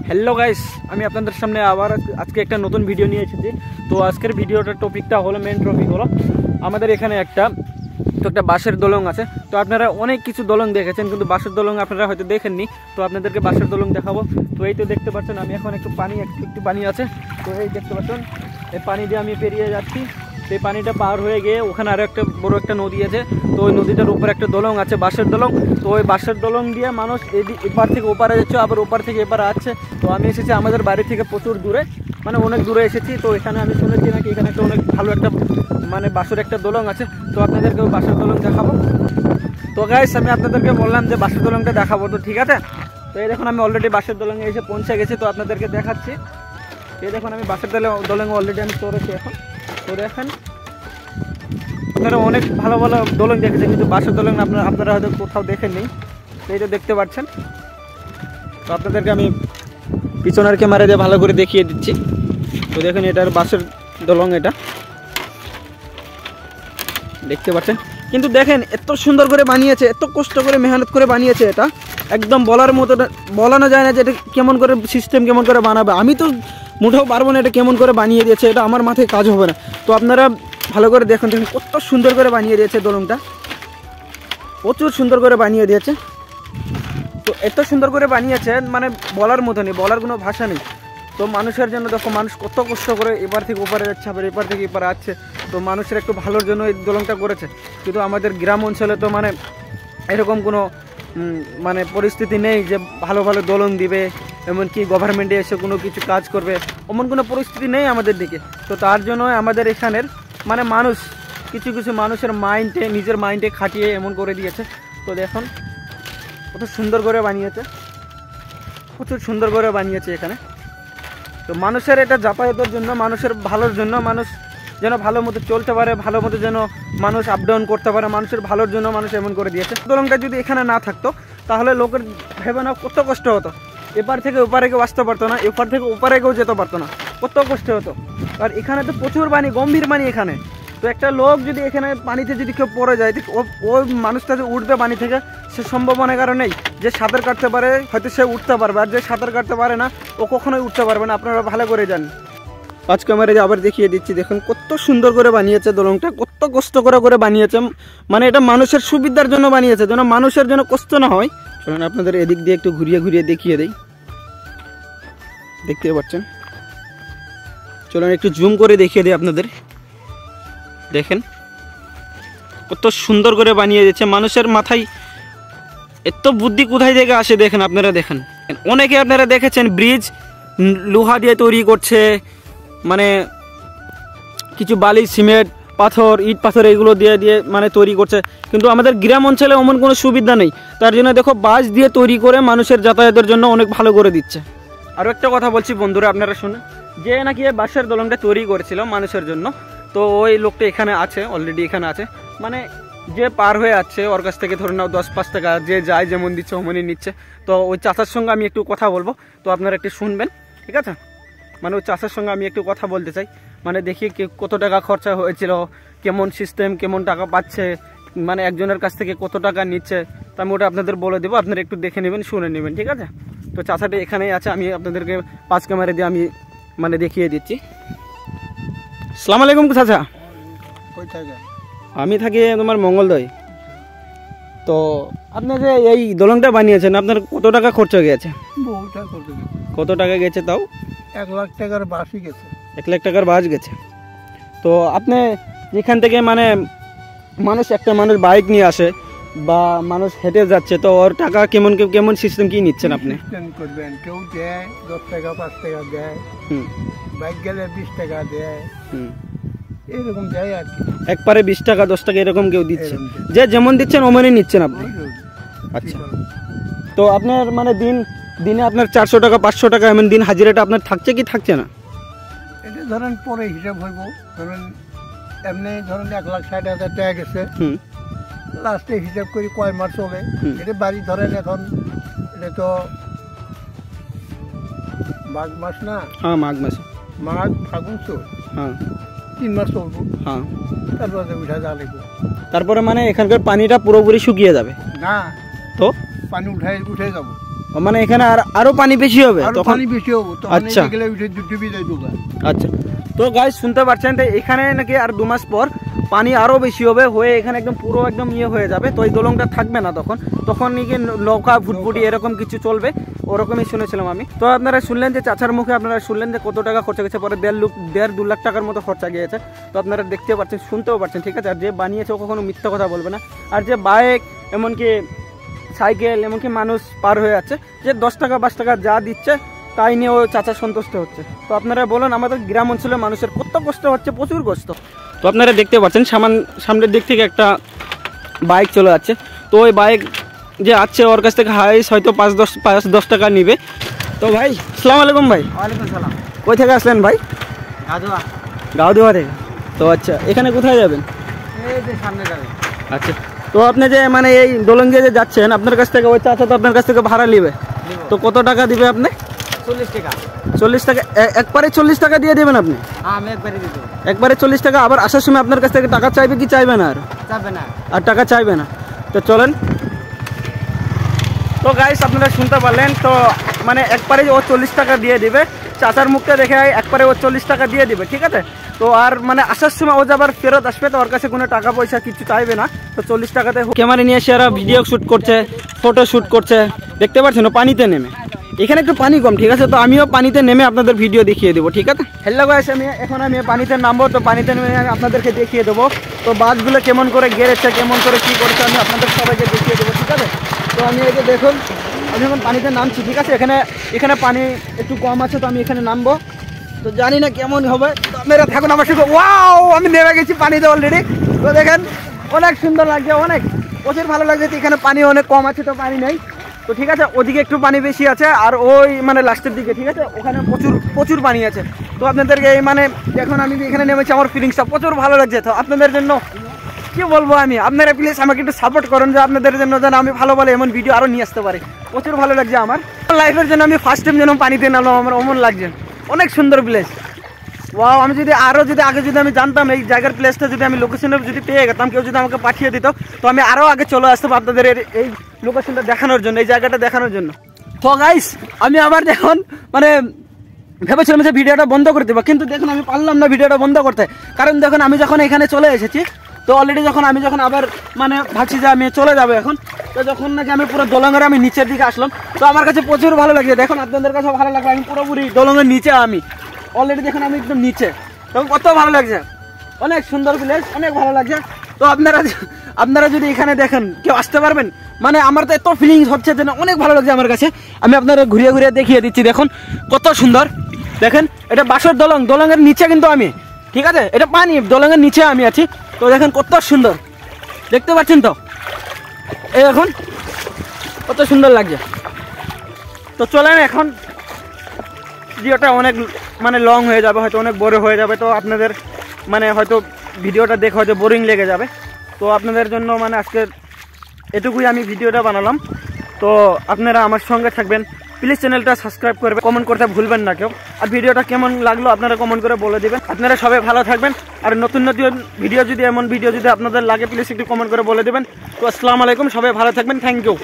Hello guys, আমি আপনাদের সামনে আবার আজকে একটা নতুন ভিডিও নিয়ে এসেছি। তো আজকের ভিডিওটার টপিকটা হলো, মেন টপিক হলো আমাদের এখানে একটা বাঁশের দোলং আছে। তো আপনারা অনেক কিছু দোলং দেখেছেন, কিন্তু বাঁশের দোলং আপনারা হয়তো দেখেননি। তো আপনাদেরকে বাঁশের দোলং দেখাবো। তো এই তো দেখতে পাচ্ছেন, আমি এখন একটু পানি আছে। তো এই দেখতে পাচ্ছেন, এই পানি দিয়ে আমি পেরিয়ে যাচ্ছি। সেই পানিটা পার হয়ে গিয়ে ওখানে আরও একটা বড় একটা নদী আছে। তো ওই নদীটার উপর একটা দোলং আছে, বাঁশের দোলং। তো ওই বাঁশের দোলং দিয়ে মানুষ এপার থেকে ওপারে যাচ্ছে, আবার ওপার থেকে এপারে আসছে। তো আমি এসেছি আমাদের বাড়ি থেকে প্রচুর দূরে, মানে অনেক দূরে এসেছি। তো এখানে আমি শুনেছি নাকি এখানে একটা অনেক ভালো একটা মানে বাঁশের একটা দোলং আছে। তো আপনাদেরকে ওই বাঁশের দোলং দেখাবো। তো গাইস, আমি আপনাদেরকে বললাম যে বাঁশের দোলংটা দেখাবো, তো ঠিক আছে। তো এই দেখুন, আমি অলরেডি বাঁশের দোলঙে এসে পৌঁছে গেছি। তো আপনাদেরকে দেখাচ্ছি। এই দেখুন, আমি বাঁশের দোলঙে অলরেডি আমি চড়েছি এখন। তো দেখেন, আপনারা অনেক ভালো ভালো দোলং দেখেছেন, কিন্তু বাঁশের দোলং আপনারা হয়তো কোথাও দেখেননি। এই তো দেখতে পাচ্ছেন। তো আপনাদেরকে আমি পিছনের ক্যামেরা দিয়ে ভালো করে দেখিয়ে দিচ্ছি। তো দেখেন, এটার বাঁশের দোলং, এটা দেখতে পাচ্ছেন। কিন্তু দেখেন, এত সুন্দর করে বানিয়েছে, এত কষ্ট করে মেহনত করে বানিয়েছে। এটা একদম বলার মতো, বলানো যায় না যে এটা কেমন করে সিস্টেম, কেমন করে বানাবে। আমি তো মুঠেও পারবো না এটা কেমন করে বানিয়ে দিয়েছে, এটা আমার মাথায় কাজ হবে না। তো আপনারা ভালো করে দেখুন, কত সুন্দর করে বানিয়ে দিয়েছে দোলংটা, প্রচুর সুন্দর করে বানিয়ে দিয়েছে। তো এত সুন্দর করে বানিয়েছে, মানে বলার মতো নেই, বলার কোনো ভাষা নেই। তো মানুষের জন্য দেখো, মানুষ কত কষ্ট করে এপার থেকে ওপারে যাচ্ছে, আবার এপার থেকে এপারে আসছে। তো মানুষের একটু ভালোর জন্য এই দোলংটা করেছে। কিন্তু আমাদের গ্রাম অঞ্চলে তো মানে এরকম কোনো মানে পরিস্থিতি নেই যে ভালো ভালো দোলং দিবে, এমনকি গভর্নমেন্টে এসে কোনো কিছু কাজ করবে, এমন কোনো পরিস্থিতি নেই আমাদের দিকে। তো তার জন্য আমাদের এখানের মানে মানুষ কিছু কিছু মানুষের নিজের মাইন্ডে খাটিয়ে এমন করে দিয়েছে। তো দেখুন, কত সুন্দর করে বানিয়েছে, প্রচুর সুন্দর করে বানিয়েছে এখানে। তো মানুষের এটা যাতায়াতের জন্য, মানুষের ভালোর জন্য, মানুষ যেন ভালো মতো চলতে পারে, ভালো মতো যেন মানুষ আপ ডাউন করতে পারে, মানুষের ভালোর জন্য মানুষ এমন করে দিয়েছে। দোলংটা যদি এখানে না থাকতো, তাহলে লোকের ভেবে না কত কষ্ট হতো। এপার থেকে ওপারে কেউ আসতে পারতো না, এপার থেকে ওপারে কেউ যেতে পারতো না, কত কষ্ট হতো। আর এখানে তো প্রচুর পানি, গম্ভীর পানি এখানে। তো একটা লোক যদি এখানে পানিতে যদি কেউ পড়ে যায়, ওই মানুষটা যে উঠবে পানি থেকে, সে সম্ভাবনা কারণেই যে সাঁতার কাটতে পারে হয়তো সে উঠতে পারবে, আর যে সাঁতার কাটতে পারে না ও কখনোই উঠতে পারবে না। আপনারা ভালো করে জানেন। পাঁচ ক্যামেরায় আবার দেখিয়ে দিচ্ছি, দেখুন কত সুন্দর করে বানিয়েছে দোলংটা, কত কষ্ট করে বানিয়েছে। মানে এটা মানুষের সুবিধার জন্য বানিয়েছে, যেন মানুষের জন্য কষ্ট না হয়। চলুন আপনাদের এদিক দিয়ে একটু ঘুরিয়ে ঘুরিয়ে দেখিয়ে দেই, দেখতে পাচ্ছেন। চলুন একটু জুম করে দেখিয়ে দিই আপনাদের। দেখেন কত সুন্দর করে বানিয়ে দিয়েছে। মানুষের মাথায় এত বুদ্ধি কোথায় থেকে আসে দেখেন, আপনারা দেখেন। অনেকে আপনারা দেখেছেন ব্রিজ লোহা দিয়ে তৈরি করছে, মানে কিছু বালি, সিমেন্ট, পাথর, ইট পাথর এগুলো দিয়ে মানে তৈরি করছে। কিন্তু আমাদের গ্রাম অঞ্চলে এমন কোনো সুবিধা নেই। তার জন্য দেখো, বাঁশ দিয়ে তৈরি করে মানুষের যাতায়াতের জন্য অনেক ভালো করে দিচ্ছে। আরও একটা কথা বলছি বন্ধুরা, আপনারা শুনুন। যে নাকি বাঁশের দোলংটা তৈরি করেছিল মানুষের জন্য, তো ওই লোকটা এখানে আছে, অলরেডি এখানে আছে। মানে যে পার হয়ে যাচ্ছে, ওর কাছ থেকে ধরে নাও 10-5 টাকা, যে যায় যেমন দিচ্ছে অমনই নিচ্ছে। তো ওই চাচার সঙ্গে আমি একটু কথা বলবো, তো আপনারা একটু শুনবেন, ঠিক আছে। মানে ওই চাচার সঙ্গে আমি একটু কথা বলতে চাই, মানে দেখি কত টাকা খরচা হয়েছিল, কেমন সিস্টেম, কেমন টাকা পাচ্ছে, মানে একজনের কাছ থেকে কত টাকা নিচ্ছে। তো আমি ওটা আপনাদের বলে দেবো, আপনারা একটু দেখে নেবেন, শুনে নেবেন, ঠিক আছে। তো চাচাটা এখানেই আছে, আমি আপনাদেরকে 5 ক্যামেরা দিয়ে আমি মানে দেখিয়ে দিচ্ছি। আসসালামু আলাইকুম চাচা। আমি থাকি তোমার মঙ্গলদৈ। তো আপনি যে এই দোলংটা বানিয়েছেন, আপনার কত টাকা খরচ গেছে? কত টাকা গেছে তাও? 1 লাখ টাকার বাসই গেছে। 1 লাখ টাকার বাস গেছে। তো আপনি যেখান থেকে মানে একটা মানুষ বাইক নিয়ে আসে বা মানুষ হেঁটে যাচ্ছে, তো ওর টাকা কেমন সিস্টেম কি নিচ্ছেন আপনি? করবেন, কেউ দেয় 10 টাকা, 5 টাকা দেয়, বাইক গেলে 20 টাকা দেয়, এরকম দেয় আর কি। একবারে 20 টাকা 10 টাকা এরকম কেউ দিচ্ছে, যে যেমন দিচ্ছেন অমনই নিচ্ছেন আপনি? আচ্ছা। তো আপনার মানে দিনে আপনার 400 টাকা 500 টাকা এমন দিন হাজিরাটা আপনার থাকছে কি থাকছে না? এটা ধরেন পরে হিসাব হইব। ধরেন এমনি ধরেন 1,60,000 টাকা গেছে, লাস্টে হিসাব করি কয় মাস চলে। এটা বাড়ি ধরেন এখন এটা তো মাঘ মাস না? হ্যাঁ, মাঘ মাস, মাঘ ফাগুন চোর, হ্যাঁ 3 মাস চলবো। হ্যাঁ, তারপরে উঠা যা লাগবে। তারপরে মানে এখানকার পানিটা পুরোপুরি শুকিয়ে যাবে না, তো পানি উঠে যাবো। মানে এখানে আরো পানি বেশি হবে আর তখন? পানি বেশি হবে তখন আচ্ছা। এগুলো উঠে ডুবি যায় ডুবা। আচ্ছা, তো গাইস শুনতে পাচ্ছেন তো এখানে নাকি আর 2 মাস পর পানি আরো বেশি হবে, হয়ে এখানে একদম পুরো একদম ইয়ে হয়ে যাবে। তো এই দোলংটা থাকবে না তখন নাকি নৌকা ভুটভুটি এরকম কিছু চলবে, ওরকমই শুনেছিলাম আমি। তো আপনারা শুনলেন যে চাচার মুখে, আপনারা শুনলেন যে কত টাকা খরচা গেছে, পরে 1.5-2 লাখ টাকার মতো খরচা গিয়েছে। তো আপনারা দেখতে পাচ্ছেন, শুনতেও পাচ্ছেন, ঠিক আছে। আর যে বানিয়েছে ও কখনো মিথ্যা কথা বলবে না। আর যে বাইক এমনকি সাইকেল এমনকি মানুষ পার হয়ে যাচ্ছে, যে 10 টাকা 5 টাকা যা দিচ্ছে তাই নিয়ে ও চাচা সন্তুষ্ট হচ্ছে। তো আপনারা বলুন আমাদের গ্রাম অঞ্চলের মানুষের কত কষ্ট হচ্ছে, প্রচুর কষ্ট। তো আপনারা দেখতে পাচ্ছেন সামনের দিক থেকে একটা বাইক চলে যাচ্ছে। তো ওই বাইক যে আছে ওর কাছ থেকে হাইস হয়তো 5-10 টাকা নিবে। তো ভাই আসসালামু আলাইকুম ভাই। ওয়ালাইকুম সালাম। কই থেকে আসলেন ভাই? গাদুয়া। গাউদুয়া থেকে। তো আচ্ছা, এখানে কোথায় যাবেন? এই যে সামনে যাবে। আচ্ছা, তো আপনি যে মানে এই দোলঙ্গে যে যাচ্ছেন, আপনার কাছ থেকে ওই চাচা তো আপনার কাছ থেকে ভাড়া নিবে, তো কত টাকা দিবে আপনি? 40 টাকা। 40 টাকা একবারে 40 টাকা দিয়ে দেবেন আপনি? আমি একবারে দিতে একবারে 40 টাকা। আবার আসার সময় আপনার কাছ থেকে টাকা চাইবে কি চাইবে না? যাবে না। আর টাকা চাইবে না। তো চলেন। তো গাইস আপনারা শুনতে পারলেন, তো মানে একবারে ও 40 টাকা দিয়ে দিবে। চাচার মুখটা দেখে একবারে ও 40 টাকা দিয়ে দিবে, ঠিক আছে। তো আর মানে আসার সময় ও যাবার ফেরত আসবে, তো ওর কাছে কোনো টাকা পয়সা কিছু চাইবে না। তো 40 টাকাতে ক্যামেরা নিয়ে এসে এরা ভিডিও শ্যুট করছে, ফটো শ্যুট করছে, দেখতে পাচ্ছেন ও পানিতে নেমে। এখানে একটু পানি কম, ঠিক আছে। তো আমিও পানিতে নেমে আপনাদের ভিডিও দেখিয়ে দেবো, ঠিক আছে। হ্যালো গাইস, আমি পানিতে নামবো। তো পানিতে নেমে আমি আপনাদেরকে দেখিয়ে দেবো তো বাসগুলো কেমন করে গেড়েছে, কেমন করে কি করেছে, আমি আপনাদের সবাইকে দেখিয়ে দেবো, ঠিক আছে। তো আমি এই যে দেখুন, আমি এখন পানিতে নামছি, ঠিক আছে। এখানে পানি একটু কম আছে, তো আমি এখানে নামবো। তো জানি না কেমন হবে, তো আপনারা থাকুন আমার সাথে। ওয়াও, আমি নেমে গেছি পানিতে অলরেডি। তো দেখেন অনেক সুন্দর লাগছে, অনেক প্রচুর ভালো লাগছে। এখানে পানি অনেক কম আছে, তো পানি নেই। তো ঠিক আছে, ওদিকে একটু পানি বেশি আছে, আর ওই মানে লাস্টের দিকে, ঠিক আছে, ওখানে প্রচুর পানি আছে। তো আপনাদেরকে এই মানে এখন আমি এখানে নেমেছি, আমার ফিলিংসটা প্রচুর ভালো লাগছে। তো আপনাদের জন্য কি বলবো আমি, আপনারা প্লিজ আমাকে একটু সাপোর্ট করেন, যে আপনাদের জন্য যেন আমি ভালো ভালো এমন ভিডিও আরও নিয়ে আসতে পারি। প্রচুর ভালো লাগছে আমার লাইফের জন্য। আমি ফার্স্ট টাইম যেন পানিতে নামলাম, আমার অমন লাগছে। অনেক সুন্দর প্লেস। ওয়াও, আমি যদি আগে যদি আমি জানতাম এই জায়গার প্লেসটা, যদি আমি লোকেশনে যদি পেয়ে গেতাম, কেউ যদি আমাকে পাঠিয়ে দিত, তো আমি আরও আগে চলে আসতাম আপনাদের এই লোকেশনটা দেখানোর জন্য, এই জায়গাটা দেখানোর জন্য। তো গাইস আমি আবার দেখুন মানে ভেবেছিলাম যে ভিডিওটা বন্ধ করে দেবো, কিন্তু দেখুন আমি পারলাম না ভিডিওটা বন্ধ করতে। কারণ দেখুন আমি যখন এখানে চলে এসেছি, তো অলরেডি আমি যখন আবার মানে ভাবছি যে আমি চলে যাবো এখন, তো যখন নাকি আমি পুরো দোলঙ্গের আমি নিচের দিকে আসলাম, তো আমার কাছে প্রচুর ভালো লাগছে। দেখুন আপনাদের কাছে ভালো লাগবে, আমি পুরোপুরি দোলঙ্গের নিচে, আমি অলরেডি দেখুন আমি একদম নিচে। তখন কত ভালো লাগছে, অনেক সুন্দর প্লেস, অনেক ভালো লাগছে। তো আপনারা যদি এখানে দেখেন, কেউ আসতে পারবেন? মানে আমার তো এত ফিলিংস হচ্ছে যে অনেক ভালো লাগছে আমার কাছে। আমি আপনারা ঘুরিয়ে ঘুরিয়ে দেখিয়ে দিচ্ছি, দেখুন কত সুন্দর। দেখেন এটা বাঁশের দোলঙ্গের নিচে কিন্তু আমি, ঠিক আছে, এটা পানি, দোলঙ্গের নিচে আমি আছি। তো দেখেন কত সুন্দর, দেখতে পাচ্ছেন তো, এই দেখুন কত সুন্দর লাগছে। তো চলেন এখন, ভিডিওটা অনেক মানে লং হয়ে যাবে, হয়তো অনেক বড় হয়ে যাবে। তো আপনাদের মানে হয়তো ভিডিওটা দেখে হয়তো বোরিং লেগে যাবে। তো আপনাদের জন্য মানে আজকে এটুকুই আমি ভিডিওটা বানালাম। তো আপনারা আমার সঙ্গে থাকবেন, প্লিজ চ্যানেলটা সাবস্ক্রাইব করবেন, কমেন্ট করতে ভুলবেন না কেউ। আর ভিডিওটা কেমন লাগলো আপনারা কমেন্ট করে বলে দিবেন। আপনারা সবাই ভালো থাকবেন, আর নতুন ভিডিও যদি এমন ভিডিও যদি আপনাদের লাগে, প্লিজ একটু কমেন্ট করে বলে দেবেন। তো আসসালামু আলাইকুম, সবাই ভালো থাকবেন, থ্যাংক ইউ।